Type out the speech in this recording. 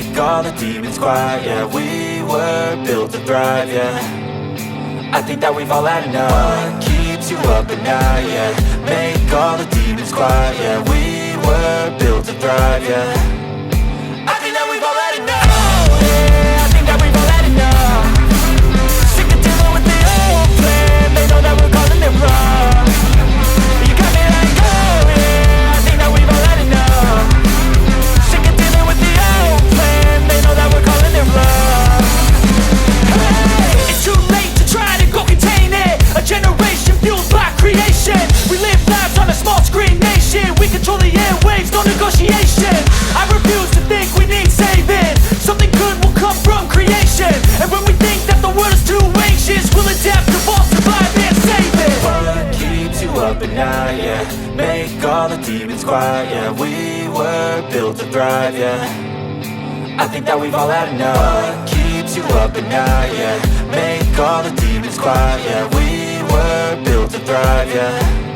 make all the demons quiet. Yeah, we were built to thrive, yeah. I think that we've all had enough. What keeps you up at night, yeah. Make all the demons quiet, yeah. We were built to thrive, yeah. I think that we've all had enough. Yeah, I think that we've all had enough. Sick of dealing with the old plan. They know that we're calling it wrong. You got me like, oh yeah, I think that we've all had enough. Sick of dealing with the old plan. They know that we're calling it wrong. Hey, it's too late to try to go contain it. A generation fueled by creation. We live lives on a small screen nation. We control the airwaves, no negotiation. I refuse to think we need saving. Something good will come from creation. And when we think that the world is too anxious, we'll adapt, evolve, survive and save it. What keeps you up at night, yeah. Make all the demons quiet, yeah. We were built to thrive, yeah. I think that we've all had enough. What keeps you up at night, yeah. Make all the demons quiet, yeah. We were built to thrive, yeah.